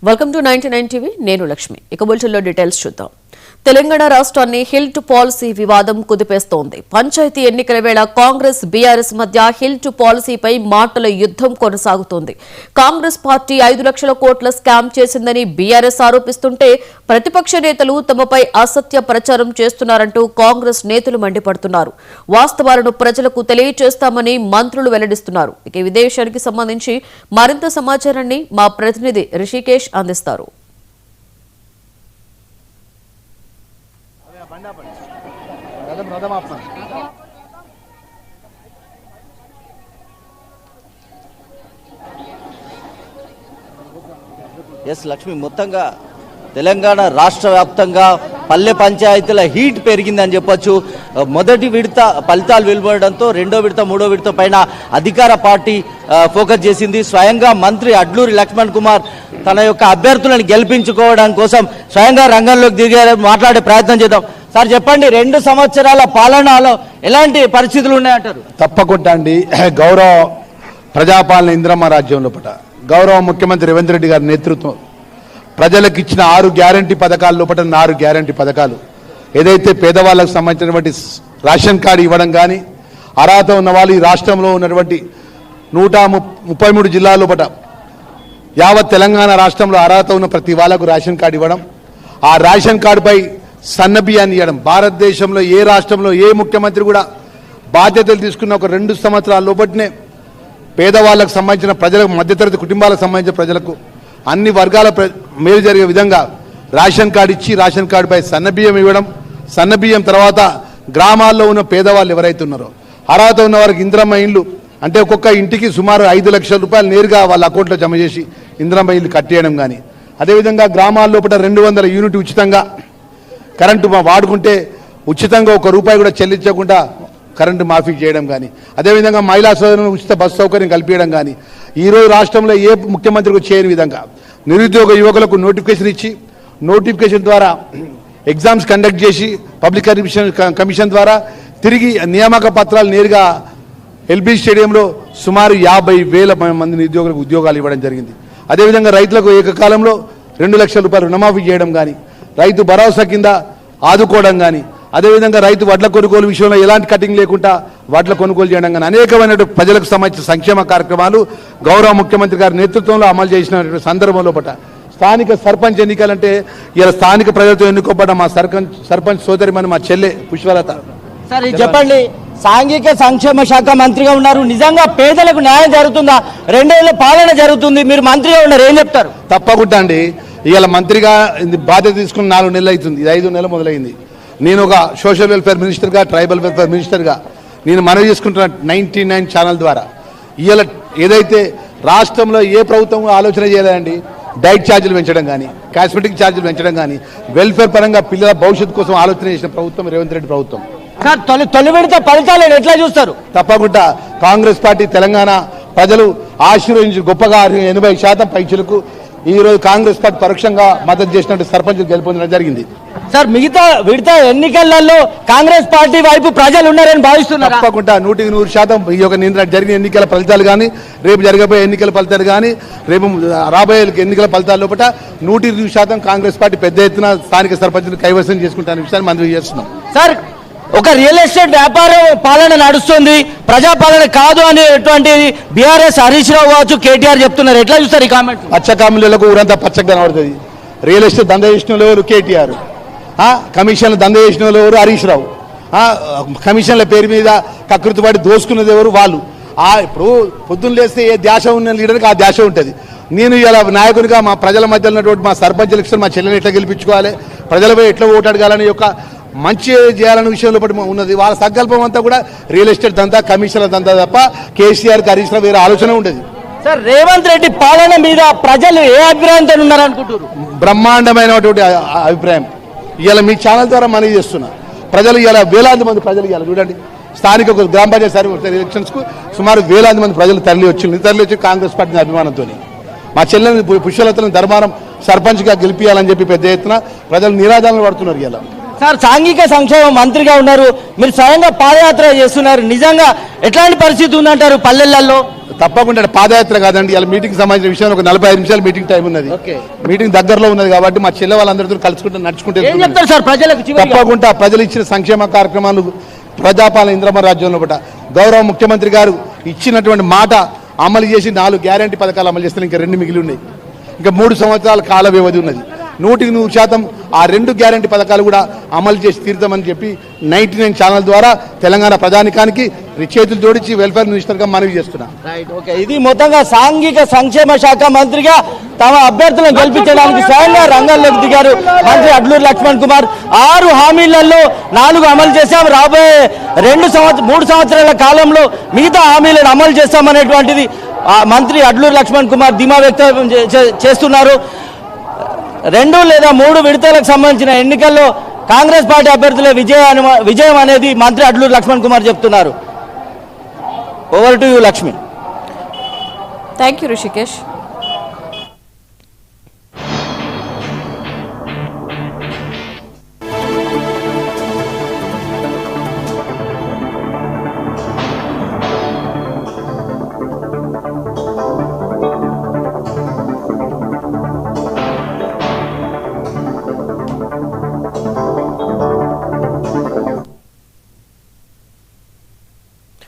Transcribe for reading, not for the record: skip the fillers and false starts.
Welcome to 99 TV నేను లక్ష్మి. ఇక బులెటిన్లో డీటెయిల్స్ చూద్దాం. తెలంగాణ రాష్ట్రాన్ని హిల్ టు పాలసీ వివాదం కుదిపేస్తోంది. పంచాయతీ ఎన్నికల వేళ కాంగ్రెస్ బీఆర్ఎస్ మధ్య హిల్ టు పాలసీపై మాటల యుద్ధం కొనసాగుతోంది. కాంగ్రెస్ పార్టీ 5 లక్షల కోట్ల స్కామ్ చేసిందని బీఆర్ఎస్ ఆరోపిస్తుంటే ప్రతిపక్ష నేతలు తమపై అసత్య ప్రచారం చేస్తున్నారంటూ కాంగ్రెస్ నేతలు మండిపడుతున్నారు. వాస్తవాలను ప్రజలకు తెలియజేస్తామని మంత్రులు వెల్లడిస్తున్నారు. ఇక ఈ విషయానికి సంబంధించి మరింత సమాచారాన్ని మా ప్రతినిధి రిషికేష్ అందిస్తారు. ఎస్ లక్ష్మి, మొత్తంగా తెలంగాణ రాష్ట్ర వ్యాప్తంగా పల్లె పంచాయతీల హీట్ పెరిగిందని చెప్పొచ్చు. మొదటి విడత ఫలితాలు వెలువడడంతో రెండో విడత మూడో విడత పైన అధికార పార్టీ ఫోకస్ చేసింది. స్వయంగా మంత్రి అడ్లూరి లక్ష్మణ్ కుమార్ తన యొక్క అభ్యర్థులను గెలిపించుకోవడం కోసం స్వయంగా రంగంలోకి దిగారు. మాట్లాడే ప్రయత్నం చేద్దాం. సార్ చెప్పండి, 2 సంవత్సరాల పాలనలో ఎలాంటి పరిస్థితులు ఉన్నాయంటారు? తప్పకుండా అండి. గౌరవ ప్రజాపాలన ఇంద్రమ్మ రాజ్యం లోపల గౌరవ ముఖ్యమంత్రి రేవంత్ రెడ్డి గారి నేతృత్వం ప్రజలకు ఇచ్చిన 6 గ్యారంటీ పథకాల లోపల 4 గ్యారంటీ పథకాలు ఏదైతే పేదవాళ్ళకు సంబంధించినటువంటి రేషన్ కార్డు ఇవ్వడం కానీ, అర్హత ఉన్న వాళ్ళు ఈ రాష్ట్రంలో ఉన్నటువంటి 133 జిల్లాల లోపల యావత్ తెలంగాణ రాష్ట్రంలో అర్హత ఉన్న ప్రతి వాళ్ళకు రేషన్ కార్డు ఇవ్వడం, ఆ రేషన్ కార్డుపై సన్న బియ్యాన్ని ఇవ్వడం. భారతదేశంలో ఏ రాష్ట్రంలో ఏ ముఖ్యమంత్రి కూడా బాధ్యతలు తీసుకున్న ఒక 2 సంవత్సరాల లోపటినే పేదవాళ్ళకు సంబంధించిన ప్రజలకు, మధ్యతరగతి కుటుంబాలకు సంబంధించిన ప్రజలకు అన్ని వర్గాల మేలు జరిగే విధంగా రేషన్ కార్డు ఇచ్చి రేషన్ కార్డుపై సన్నబియ్యం ఇవ్వడం, సన్నబియ్యం తర్వాత గ్రామాల్లో ఉన్న పేదవాళ్ళు ఎవరైతే ఉన్నారో అర్హత ఉన్న వారికి ఇంద్రమ్మ ఇండ్లు అంటే ఒక్కొక్క ఇంటికి సుమారు 5 లక్షల రూపాయలు నేరుగా వాళ్ళ అకౌంట్లో జమ చేసి ఇంద్రమ్మ ఇండ్లు కట్టేయడం కానీ, అదేవిధంగా గ్రామాల్లో 200 యూనిట్ ఉచితంగా కరెంటు వాడుకుంటే ఉచితంగా ₹1 కూడా చెల్లించకుండా కరెంటు మాఫీ చేయడం కానీ, అదేవిధంగా మహిళా సోదరులను ఉచిత బస్సు సౌకర్యం కల్పించడం కానీ, ఈరోజు రాష్ట్రంలో ఏ ముఖ్యమంత్రికి చేయని విధంగా నిరుద్యోగ యువకులకు నోటిఫికేషన్ ఇచ్చి, నోటిఫికేషన్ ద్వారా ఎగ్జామ్స్ కండక్ట్ చేసి పబ్లిక్ కమిషన్ ద్వారా తిరిగి నియామక పత్రాలు నేరుగా ఎల్బీ స్టేడియంలో సుమారు 50,000 మంది నిరుద్యోగులకు ఉద్యోగాలు ఇవ్వడం జరిగింది. అదేవిధంగా రైతులకు ఏకకాలంలో ₹2 లక్షల రుణమాఫీ చేయడం కానీ, రైతు భరోసా కింద ఆదుకోవడం కానీ, అదేవిధంగా రైతు వడ్ల కొనుగోలు విషయంలో ఎలాంటి కటింగ్ లేకుండా వడ్ల కొనుగోలు చేయడం కానీ అనేకమైన ప్రజలకు సంబంధించిన సంక్షేమ కార్యక్రమాలు గౌరవ ముఖ్యమంత్రి గారి నేతృత్వంలో అమలు చేసిన సందర్భంలో స్థానిక సర్పంచ్ ఎన్నికలంటే ఇలా స్థానిక ప్రజలతో ఎన్నుకోబడ్డ మా సర్పంచ్ సోదరిమని మా చెల్లె పుష్పలత. సార్ చెప్పండి, సాంఘిక సంక్షేమ శాఖ మంత్రిగా ఉన్నారు, నిజంగా పేదలకు న్యాయం జరుగుతుందా? 2 ఏళ్ల పాలన జరుగుతుంది, మీరు మంత్రిగా ఉన్నారు, ఏం చెప్తారు? తప్పకుండా అండి. ఇవాళ మంత్రిగా బాధ్యత తీసుకుని 4 నెలలు అవుతుంది, ఇది 5వ నెల మొదలైంది. నేను ఒక సోషల్ వెల్ఫేర్ మినిస్టర్గా, ట్రైబల్ వెల్ఫేర్ మినిస్టర్గా నేను మనవి చేసుకుంటున్న 99 ఛానల్ ద్వారా ఇవాళ ఏదైతే రాష్ట్రంలో ఏ ప్రభుత్వం ఆలోచన చేయలేదండి, డైట్ ఛార్జీలు పెంచడం కానీ, కాస్మెటిక్ ఛార్జీలు పెంచడం కానీ, వెల్ఫేర్ పరంగా పిల్లల భవిష్యత్తు కోసం ఆలోచన చేసిన ప్రభుత్వం రేవంత్ రెడ్డి ప్రభుత్వం. సార్ తొలి విడత ఫలితాలను ఎట్లా చూస్తారు? తప్పకుండా కాంగ్రెస్ పార్టీ తెలంగాణ ప్రజలు ఆశీర్వదించి గొప్పగా 80% పైచులకు ఈరోజు కాంగ్రెస్ పార్టీ పరోక్షంగా మద్దతు చేసినట్టు సర్పంచులు గెలుపొందడం జరిగింది. సార్ మిగతా విడత ఎన్నికలలో కాంగ్రెస్ పార్టీ వైపు ప్రజలు ఉన్నారని భావిస్తున్నారు? తప్పకుండా 100% ఈ యొక్క జరిగిన ఎన్నికల ఫలితాలు కానీ, రేపు జరగబోయే ఎన్నికల ఫలితాలు కానీ, రేపు రాబోయే ఎన్నికల ఫలితాల లోపల 100% కాంగ్రెస్ పార్టీ పెద్ద ఎత్తున స్థానిక సర్పంచులు కైవసం చేసుకుంటారనే విషయాన్ని మనం చేస్తున్నాం. సార్ ఒక రియల్ ఎస్టేట్ వ్యాపారం పాలన నడుస్తుంది, ప్రజాపాలన కాదు అనేటువంటి బీఆర్ఎస్ హరీష్ రావు కావచ్చు, కేటీఆర్ చెప్తున్నారు, ఎట్లా చూస్తారు ఈ కామెంట్? పచ్చకాములకు ఊరంతా పచ్చగా కనబడుతుంది. రియల్ ఎస్టేట్ దంద చేసిన వాళ్ళు ఎవరు? కేటీఆర్. కమిషన్లు దంద చేసిన వాళ్ళు ఎవరు? హరీష్ రావు. కమిషన్ల పేరు మీద కకృతి పడి దోసుకున్నది ఎవరు? వాళ్ళు. ఇప్పుడు పొద్దున్న లేస్తే ఏ ధ్యాస ఉన్న లీడర్కి ఆ ధ్యాస ఉంటుంది. నేను ఇలా నాయకునిగా మా ప్రజల మధ్య ఉన్నటువంటి మా సర్పంచ్ ఎలక్షన్ మా చెల్లెని ఎట్లా గెలిపించుకోవాలి, ప్రజలపై ఎట్లా ఓటు అడగాలని యొక్క మంచి చేయాలనే విషయంలో ఉన్నది. వాళ్ళ సంకల్పం అంతా కూడా రియల్ ఎస్టేట్ దంతా, కమిషన్ల దంతా తప్ప కేసీఆర్కి హరీష్ రావు వేరే ఆలోచన ఉండేది. సార్ రేవంత్ రెడ్డి పాలన మీద ప్రజలు ఏ అభిప్రాయంతో ఉన్నారనుకుంటున్నారు? బ్రహ్మాండమైనటువంటి అభిప్రాయం. ఇవాళ మీ ఛానల్ ద్వారా మనవి చేస్తున్నా. ప్రజలు ఇవాళ వేలాది మంది ప్రజలు ఇవాళ చూడండి, స్థానిక గ్రామ పంచాయతీ ఎలక్షన్స్కు సుమారు వేలాది మంది ప్రజలు తరలి వచ్చి కాంగ్రెస్ పార్టీ అభిమానంతో మా చెల్లెని పుష్పలతలను ధర్మారం సర్పంచ్గా గెలిపించాలని చెప్పి పెద్ద ఎత్తున ప్రజలు నిరాదరణ పడుతున్నారు. ఇలా సార్ సాంఘిక సంక్షేమ మంత్రిగా ఉన్నారు, మీరు స్వయంగా పాదయాత్ర చేస్తున్నారు, నిజంగా ఎట్లాంటి పరిస్థితి ఉందంటారు పల్లెలలో? తప్పకుండా పాదయాత్ర కాదండి, ఇలా మీటింగ్ సంబంధించిన విషయం ఒక 45 నిమిషాలు మీటింగ్ టైం ఉన్నది. మీటింగ్ దగ్గరలో ఉన్నది కాబట్టి మా చెల్లె వాళ్ళందరితో కలుసుకుంటూ నడుచుకుంటే ఏం చెప్తారు సార్ ప్రజలకు? తప్పకుండా ప్రజలు ఇచ్చిన సంక్షేమ కార్యక్రమాలు ప్రజాపాలన ఇంద్రమ రాజ్యంలో పట గౌరవ ముఖ్యమంత్రి గారు ఇచ్చినటువంటి మాట అమలు చేసి 4 గ్యారంటీ పథకాలు అమలు చేస్తారు. ఇంకా 2 మిగిలి ఉన్నాయి. ఇంకా 3 సంవత్సరాల కాల వ్యవధి ఉన్నది. 100% ఆ 2 గ్యారంటీ పథకాలు కూడా అమలు చేసి తీరుతామని చెప్పి 99 ఛానల్ ద్వారా తెలంగాణ ప్రజానికానికి చేతులు జోడించి వెల్ఫేర్ మినిస్టర్గా మనవి చేస్తున్నా. ఇది మొత్తంగా సాంఘిక సంక్షేమ శాఖ మంత్రిగా తమ అభ్యర్థులను గెలిపించడానికి స్వయంగా రంగంలోకి దిగారు మంత్రి అడ్లూరు లక్ష్మణ్ కుమార్. 6 హామీలలో 4 అమలు చేశాం, రాబోయే 3 సంవత్సరాల కాలంలో మిగతా హామీలను అమలు చేస్తామనేటువంటిది మంత్రి అడ్లూరు లక్ష్మణ్ కుమార్ ధీమా వ్యక్తం చేస్తున్నారు. 2 లేదా 3 విడతలకు సంబంధించిన ఎన్నికల్లో కాంగ్రెస్ పార్టీ అభ్యర్థుల విజయం అనేది మంత్రి అడ్లూరు లక్ష్మణ్ కుమార్ చెప్తున్నారు. Over to you Lakshmi. Thank you Rishikesh.